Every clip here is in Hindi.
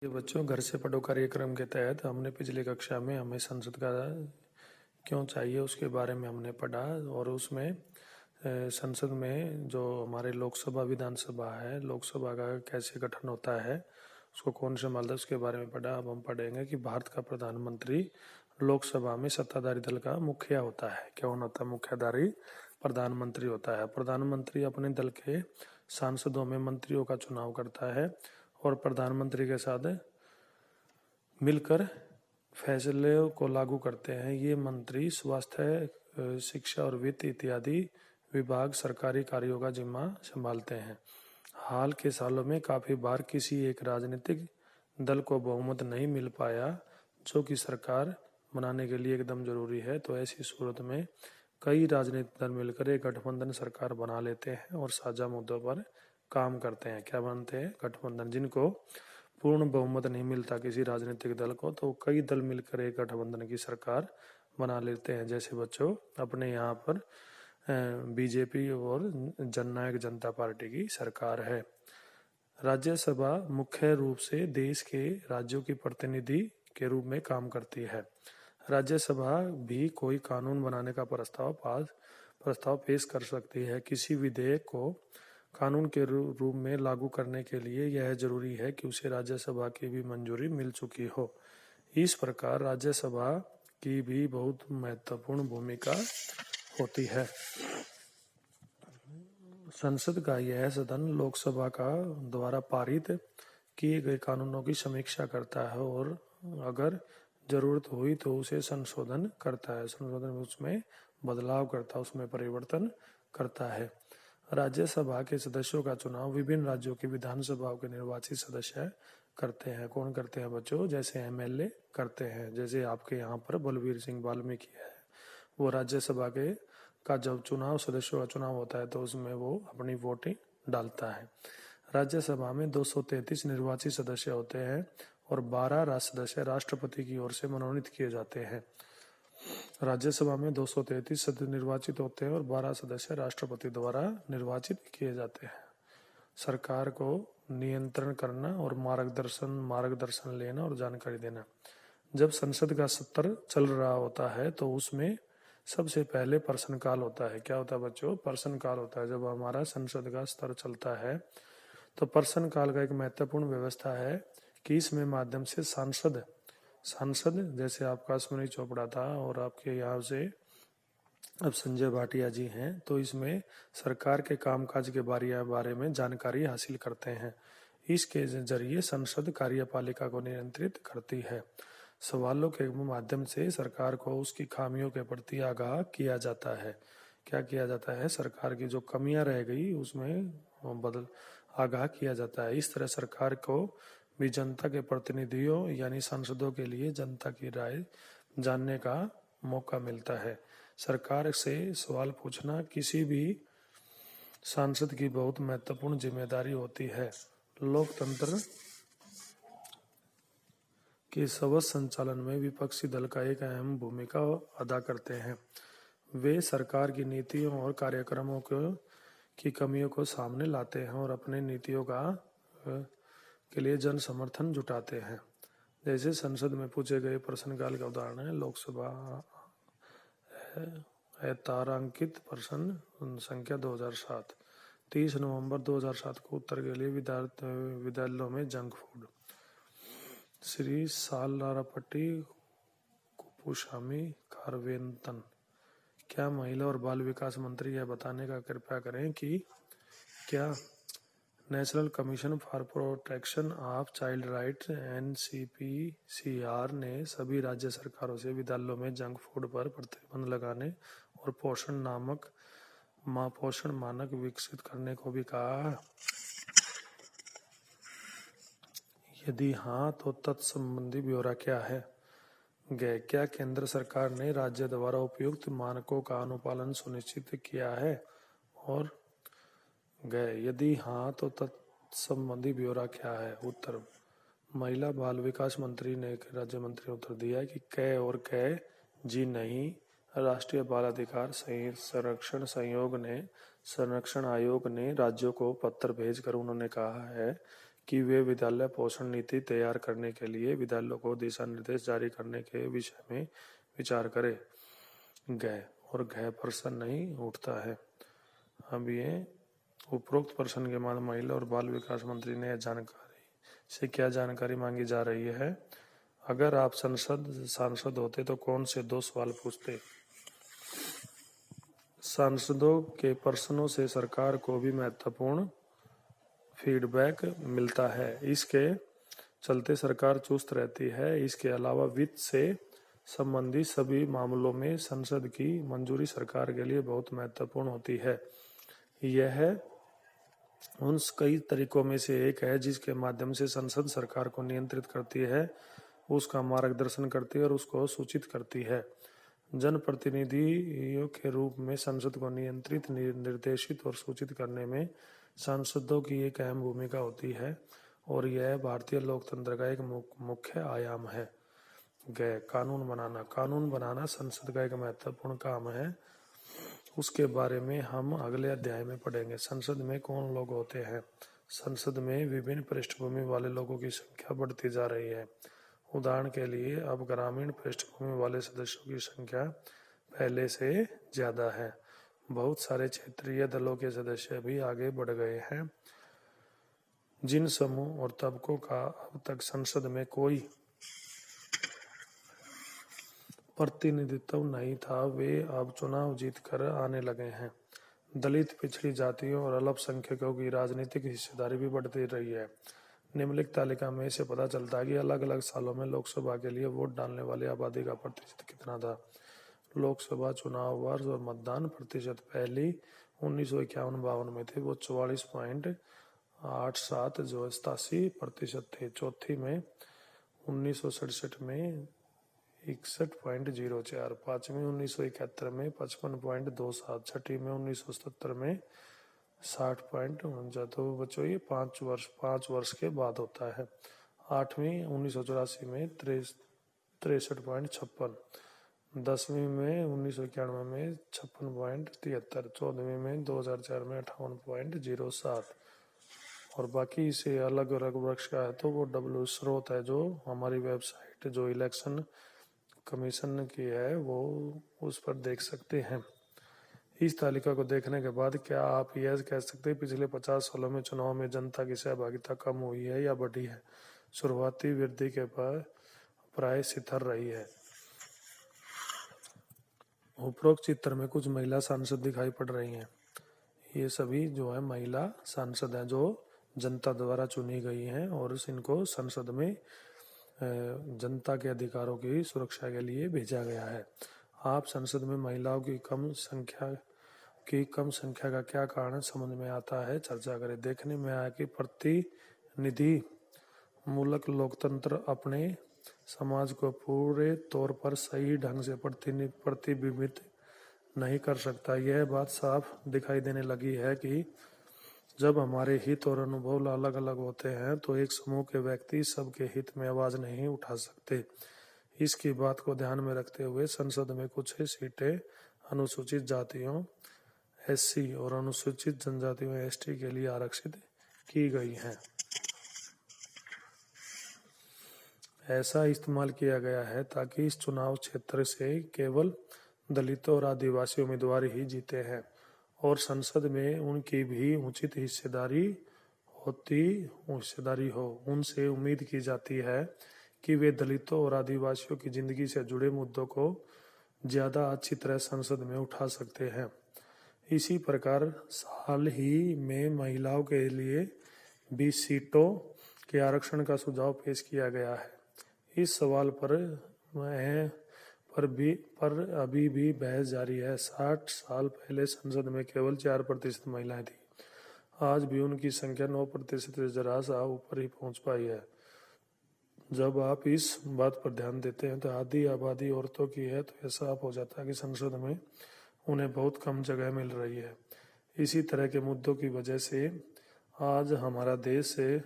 ये बच्चों, घर से पढ़ो कार्यक्रम के तहत हमने पिछली कक्षा में हमें संसद का क्यों चाहिए उसके बारे में हमने पढ़ा। और उसमें संसद में जो हमारे लोकसभा विधानसभा है, लोकसभा का कैसे गठन होता है, उसको कौन संभालता है, उसके बारे में पढ़ा। अब हम पढ़ेंगे कि भारत का प्रधानमंत्री लोकसभा में सत्ताधारी दल का मुखिया होता है। कौन होता है? मुख्यधारी प्रधानमंत्री होता है। प्रधानमंत्री अपने दल के सांसदों में मंत्रियों का चुनाव करता है और प्रधानमंत्री के साथ मिलकर फैसले को लागू करते हैं। ये मंत्री स्वास्थ्य, शिक्षा और वित्त इत्यादि विभाग सरकारी कार्यों का जिम्मा संभालते हैं। हाल के सालों में काफी बार किसी एक राजनीतिक दल को बहुमत नहीं मिल पाया, जो कि सरकार बनाने के लिए एकदम जरूरी है। तो ऐसी सूरत में कई राजनीतिक दल मिलकर एक गठबंधन सरकार बना लेते हैं और साझा मुद्दों पर काम करते हैं। क्या बनते हैं? गठबंधन। जिनको पूर्ण बहुमत नहीं मिलता किसी राजनीतिक दल को, तो कई दल मिलकर एक गठबंधन की सरकार बना लेते हैं। जैसे बच्चों अपने यहाँ पर बीजेपी और जननायक जनता पार्टी की सरकार है। राज्यसभा मुख्य रूप से देश के राज्यों की प्रतिनिधि के रूप में काम करती है। राज्यसभा भी कोई कानून बनाने का प्रस्ताव पेश कर सकती है। किसी विधेयक को कानून के रूप में लागू करने के लिए यह जरूरी है कि उसे राज्यसभा की भी मंजूरी मिल चुकी हो। इस प्रकार राज्यसभा की भी बहुत महत्वपूर्ण भूमिका होती है। संसद का यह सदन लोकसभा का द्वारा पारित किए गए कानूनों की समीक्षा करता है और अगर जरूरत हुई तो उसे संशोधन करता है। संशोधन में उसमें बदलाव करता है, उसमें परिवर्तन करता है। राज्यसभा के सदस्यों का चुनाव विभिन्न राज्यों की विधानसभाओं के निर्वाचित सदस्य करते हैं। कौन करते हैं बच्चों? जैसे एमएलए करते हैं। जैसे आपके यहाँ पर बलवीर सिंह वाल्मीकि है, वो राज्यसभा के का जब सदस्यों का चुनाव होता है तो उसमें वो अपनी वोटिंग डालता है। राज्यसभा में 233 निर्वाचित सदस्य होते हैं और 12 सदस्य राष्ट्रपति की ओर से मनोनीत किए जाते हैं। राज्यसभा में 233 सदस्य निर्वाचित होते हैं और 12 सदस्य राष्ट्रपति द्वारा निर्वाचित किए जाते हैं। सरकार को नियंत्रण करना और मार्गदर्शन लेना और जानकारी देना। जब संसद का सत्र चल रहा होता है तो उसमें सबसे पहले प्रश्नकाल होता है। क्या होता है बच्चों? प्रश्नकाल होता है। जब हमारा संसद का सत्र चलता है तो प्रश्नकाल का एक महत्वपूर्ण व्यवस्था है कि इसमें माध्यम से सांसद जैसे आपका सुनील चोपड़ा था और आपके यहाँ से अब संजय भाटिया जी हैं, तो इसमें सरकार के कामकाज के बारे में जानकारी हासिल करते हैं। इसके जरिए संसद कार्यपालिका को नियंत्रित करती है। सवालों के माध्यम से सरकार को उसकी खामियों के प्रति आगाह किया जाता है। क्या किया जाता है? सरकार की जो कमियां रह गई उसमें आगाह किया जाता है। इस तरह सरकार को भी जनता के प्रतिनिधियों यानी सांसदों के लिए जनता की राय जानने का मौका मिलता है। सरकार से सवाल पूछना किसी भी सांसद की बहुत महत्वपूर्ण जिम्मेदारी होती है। लोकतंत्र के सबस संचालन में विपक्षी दल का एक अहम भूमिका अदा करते हैं। वे सरकार की नीतियों और कार्यक्रमों की कमियों को सामने लाते हैं और अपने नीतियों के लिए जन समर्थन जुटाते हैं। जैसे संसद में पूछे गए प्रश्नकाल का उदाहरण है लोकसभा तारांकित प्रश्न संख्या 2007। 30 नवंबर 2007 को उत्तर के लिए विद्यालयों में जंक फूड। श्री सालारापट्टी कुपुस्वामी कारवेंतन। क्या महिला और बाल विकास मंत्री यह बताने का कृपया करें कि क्या national commission for protection of child rights NCPCR ने सभी राज्य सरकारों से विद्यालयों में जंक फूड पर प्रतिबंध लगाने और पोषण मानक विकसित करने को भी कहा? यदि हाँ तो तत्संबंधी ब्यौरा क्या है? क्या केंद्र सरकार ने राज्य द्वारा उपयुक्त मानकों का अनुपालन सुनिश्चित किया है? और यदि हाँ तो तत्संबंधी ब्यौरा क्या है? उत्तर: महिला बाल विकास मंत्री ने राज्य मंत्री ने उत्तर दिया कि जी नहीं। राष्ट्रीय बाल अधिकार संरक्षण आयोग ने राज्यों को पत्र भेजकर उन्होंने कहा है कि वे विद्यालय पोषण नीति तैयार करने के लिए विद्यालयों को दिशा निर्देश जारी करने के विषय में विचार करे गए और गए प्रश्न नहीं उठता है। अब ये उपरोक्त प्रश्न के बाद महिला और बाल विकास मंत्री ने जानकारी से क्या जानकारी मांगी जा रही है? अगर आप सांसद होते तो कौन से 2 सवाल पूछते? सांसदों के प्रश्नों से सरकार को भी महत्वपूर्ण फीडबैक मिलता है। इसके चलते सरकार चुस्त रहती है। इसके अलावा वित्त से संबंधित सभी मामलों में संसद की मंजूरी सरकार के लिए बहुत महत्वपूर्ण होती है। यह उन कई तरीकों में से एक है जिसके माध्यम से संसद सरकार को नियंत्रित करती है, उसका मार्गदर्शन करती है और उसको सूचित करती है। जनप्रतिनिधियों के रूप में संसद को नियंत्रित, निर्देशित और सूचित करने में सांसदों की एक अहम भूमिका होती है और यह भारतीय लोकतंत्र का एक मुख्य आयाम है। कानून बनाना संसद का एक महत्वपूर्ण काम है। उसके बारे में हम अगले अध्याय में पढ़ेंगे। संसद में कौन लोग होते हैं? संसद में विभिन्न पृष्ठभूमि वाले लोगों की संख्या बढ़ती जा रही है। उदाहरण के लिए अब ग्रामीण पृष्ठभूमि वाले सदस्यों की संख्या पहले से ज्यादा है। बहुत सारे क्षेत्रीय दलों के सदस्य भी आगे बढ़ गए हैं। जिन समूह और तबकों का अब तक संसद में कोई प्रतिनिधित्व नहीं था, वे अब चुनाव जीतकर आने लगे हैं। दलित, पिछड़ी जातियों और अल्पसंख्यकों की राजनीतिक हिस्सेदारी भी बढ़ती रही है। निम्नलिखित तालिका में से पता चलता है कि अलग अलग सालों में लोकसभा के लिए वोट डालने वाली आबादी का प्रतिशत कितना था। लोकसभा चुनाव वर्ष और मतदान प्रतिशत पहली 1951-52 में थे, वो 44.87 जो 87% थे। चौथी में 1967 में 61.04, पांचवी 1971 में 55.27, छठी में 1977 में 60.49। तो बच्चों ये 5 वर्ष के बाद होता है। आठवीं 1984 में 63.56, 10वीं में 1991 में 56.73, 14वीं में 2004 में 58.07 और बाकी इसे अलग अलग वर्ष का है तो वो डब्ल्यू स्रोत है जो हमारी वेबसाइट जो इलेक्शन कमीशन की है वो उस पर देख सकते हैं। इस तालिका को देखने के बाद क्या आप यह कह सकते हैं पिछले 50 सालों में चुनाव में जनता की सहभागिता कम हुई है या बढ़ी है? शुरुआती वृद्धि के बाद प्राय स्थिर रही है। उपरोक्त चित्र में कुछ महिला सांसद दिखाई पड़ रही हैं। ये सभी जो है महिला सांसद हैं जो जनता द्वारा चुनी गई हैं और इनको संसद में जनता के अधिकारों की सुरक्षा के लिए भेजा गया है। आप संसद में महिलाओं की कम संख्या का क्या कारण समझ में आता है, चर्चा करें। देखने में आया कि प्रतिनिधि मूलक लोकतंत्र अपने समाज को पूरे तौर पर सही ढंग से प्रतिबिंबित नहीं कर सकता। यह बात साफ दिखाई देने लगी है कि जब हमारे हित और अनुभव अलग अलग होते हैं तो एक समूह के व्यक्ति सबके हित में आवाज नहीं उठा सकते। इसकी बात को ध्यान में रखते हुए संसद में कुछ सीटें अनुसूचित जातियों एससी और अनुसूचित जनजातियों एसटी के लिए आरक्षित की गई हैं। ऐसा इस्तेमाल किया गया है ताकि इस चुनाव क्षेत्र से केवल दलितों और आदिवासी उम्मीदवार ही जीते हैं और संसद में उनकी भी उचित हिस्सेदारी हो। उनसे उम्मीद की जाती है कि वे दलितों और आदिवासियों की जिंदगी से जुड़े मुद्दों को ज्यादा अच्छी तरह संसद में उठा सकते हैं। इसी प्रकार हाल ही में महिलाओं के लिए 20 सीटों के आरक्षण का सुझाव पेश किया गया है। इस सवाल पर अभी भी बहस जारी है। 60 साल पहले संसद में केवल 4% महिलाएं थी। आज भी उनकी संख्या 9% से जरा सा ऊपर ही पहुंच पाई है। जब आप इस बात पर ध्यान देते हैं तो आधी आबादी औरतों की है तो यह साफ हो जाता है कि संसद में उन्हें बहुत कम जगह मिल रही है। इसी तरह के मुद्दों की वजह से आज हमारा देश से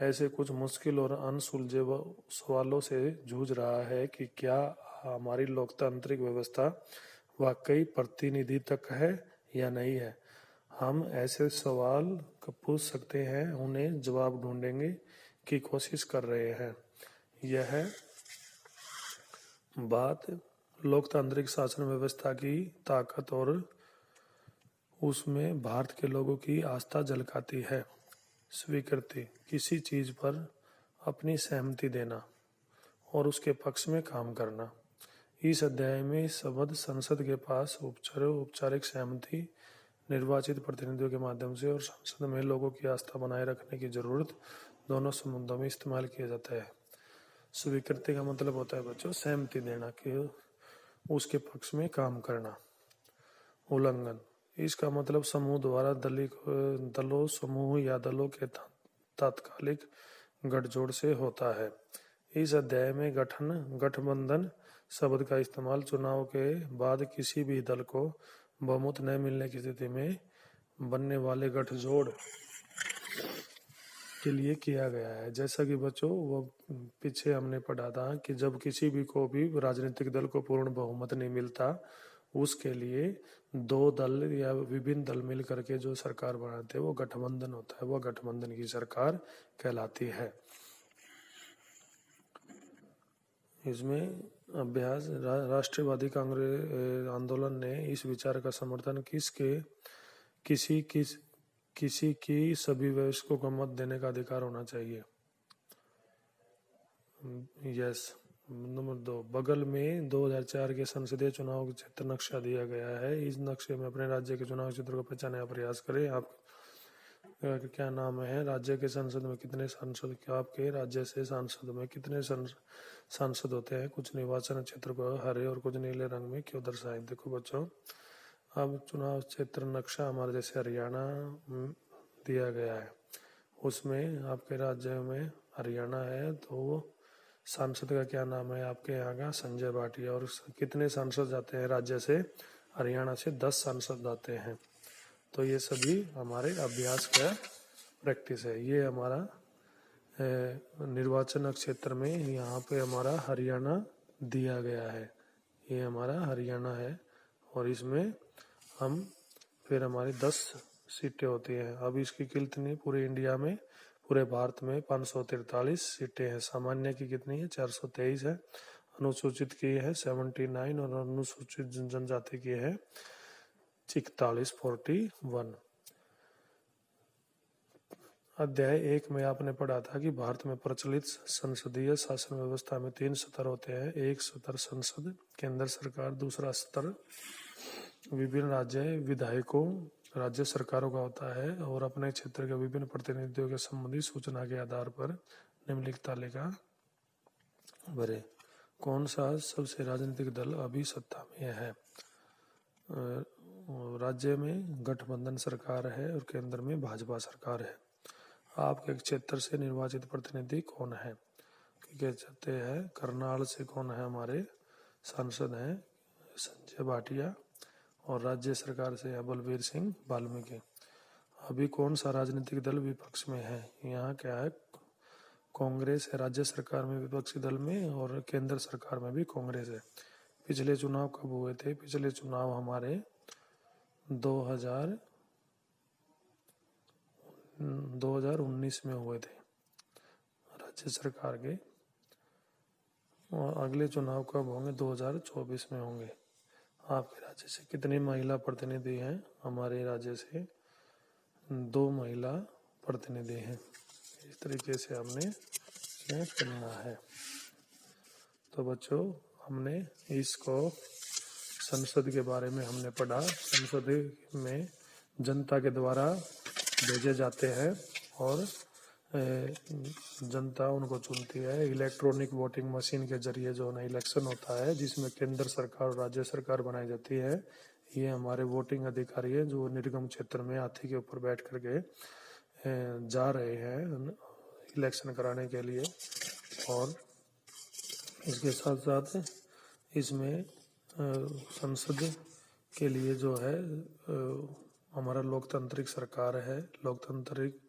ऐसे कुछ मुश्किल और अनसुलझे सवालों से जूझ रहा है कि क्या हमारी लोकतांत्रिक व्यवस्था वाकई प्रतिनिधि तक है या नहीं है। हम ऐसे सवाल पूछ सकते हैं, उन्हें जवाब ढूंढेंगे की कोशिश कर रहे हैं। यह बात लोकतांत्रिक शासन व्यवस्था की ताकत और उसमें भारत के लोगों की आस्था झलकाती है। स्वीकृति, किसी चीज पर अपनी सहमति देना और उसके पक्ष में काम करना। इस अध्याय में शब्द संसद के पास औपचारिक सहमति, निर्वाचित प्रतिनिधियों के माध्यम से और संसद में लोगों की आस्था बनाए रखने की जरूरत, दोनों संबंधों में इस्तेमाल किया जाता है। स्वीकृति का मतलब होता है बच्चों सहमति देना कि उसके पक्ष में काम करना। उल्लंघन, इसका मतलब समूह द्वारा दलों, समूह या दलों के तात्कालिक गठजोड़ से होता है। इस अध्याय में गठबंधन शब्द का इस्तेमाल चुनाव के बाद किसी भी दल को बहुमत न मिलने की स्थिति में बनने वाले गठजोड़ के लिए किया गया है। जैसा कि बच्चों वो पीछे हमने पढ़ा था कि जब किसी भी को भी राजनीतिक दल को पूर्ण बहुमत नहीं मिलता, उसके लिए दो दल या विभिन्न दल मिल करके जो सरकार बनाते हैं वो गठबंधन होता है, वो गठबंधन की सरकार कहलाती है। इसमें अभ्यास, राष्ट्रवादी कांग्रेस आंदोलन ने इस विचार का समर्थन किसी की सभी वयस्कों को मत देने का अधिकार होना चाहिए। यस। नंबर 2, बगल में 2004 के संसदीय चुनाव का क्षेत्र नक्शा दिया गया है। इस नक्शे में अपने राज्य के चुनाव क्षेत्र को पहचानने का प्रयास करें। आप क्या नाम है, राज्य के संसद में कितने सांसद, क्या आपके राज्य से सांसद में कितने सांसद होते हैं, कुछ निर्वाचन क्षेत्र को हरे और कुछ नीले रंग में क्यों दर्शाएं। देखो बच्चों, अब चुनाव क्षेत्र नक्शा हमारे जैसे हरियाणा दिया गया है, उसमें आपके राज्य में हरियाणा है तो सांसद का क्या नाम है आपके यहाँ का, संजय भाटिया। और कितने सांसद जाते हैं राज्य से, हरियाणा से 10 सांसद जाते हैं। तो ये सभी हमारे अभ्यास का प्रैक्टिस है। ये हमारा निर्वाचन क्षेत्र में यहाँ पे हमारा हरियाणा दिया गया है, ये हमारा हरियाणा है और इसमें हम फिर हमारी 10 सीटें होती हैं। अब इसकी कितनी पूरे इंडिया में, पूरे भारत में 543 सीटें हैं। सामान्य की कितनी है, 423 है। अनुसूचित की है 79 और अनुसूचित जनजाति की है 41। अध्याय 1 में आपने पढ़ा था कि भारत में प्रचलित संसदीय शासन व्यवस्था में 3 स्तर होते हैं। एक स्तर संसद, केंद्र सरकार, दूसरा स्तर विभिन्न राज्य विधायकों, राज्य सरकारों का होता है और अपने क्षेत्र के विभिन्न प्रतिनिधियों के संबंधी सूचना के आधार पर निम्नलिखित तालिका भरे। कौन सा सबसे राजनीतिक दल अभी सत्ता में है। राज्य में गठबंधन सरकार है और केंद्र में भाजपा सरकार है। आपके क्षेत्र से निर्वाचित प्रतिनिधि कौन है, क्या चाहते हैं। करनाल से कौन है, हमारे सांसद हैं संजय भाटिया और राज्य सरकार से है बलबीर सिंह वाल्मीकि। अभी कौन सा राजनीतिक दल विपक्ष में है, यहाँ क्या है, कांग्रेस है राज्य सरकार में विपक्षी दल में और केंद्र सरकार में भी कांग्रेस है। पिछले चुनाव कब हुए थे, पिछले चुनाव हमारे 2019 में हुए थे राज्य सरकार के, और अगले चुनाव कब होंगे, 2024 में होंगे। आपके राज्य से कितनी महिला प्रतिनिधि हैं, हमारे राज्य से 2 महिला प्रतिनिधि हैं। इस तरीके से हमने करना है। तो बच्चों, हमने इसको संसद के बारे में हमने पढ़ा। संसद में जनता के द्वारा भेजे जाते हैं और जनता उनको चुनती है। इलेक्ट्रॉनिक वोटिंग मशीन के जरिए जो ना इलेक्शन होता है, जिसमें केंद्र सरकार और राज्य सरकार बनाई जाती है। ये हमारे वोटिंग अधिकारी है जो निर्गम क्षेत्र में हाथी के ऊपर बैठ करके जा रहे हैं इलेक्शन कराने के लिए। और इसके साथ साथ इसमें संसद के लिए जो है हमारा लोकतांत्रिक सरकार है, लोकतांत्रिक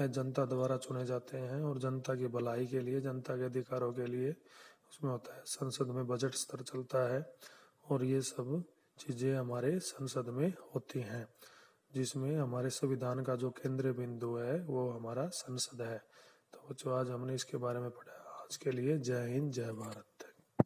जनता द्वारा चुने जाते हैं और जनता की भलाई के लिए, जनता के अधिकारों के लिए उसमें होता है। संसद में बजट स्तर चलता है और ये सब चीज़ें हमारे संसद में होती हैं। जिसमें हमारे संविधान का जो केंद्रीय बिंदु है वो हमारा संसद है। तो जो आज हमने इसके बारे में पढ़ा, आज के लिए जय हिंद जय भारत।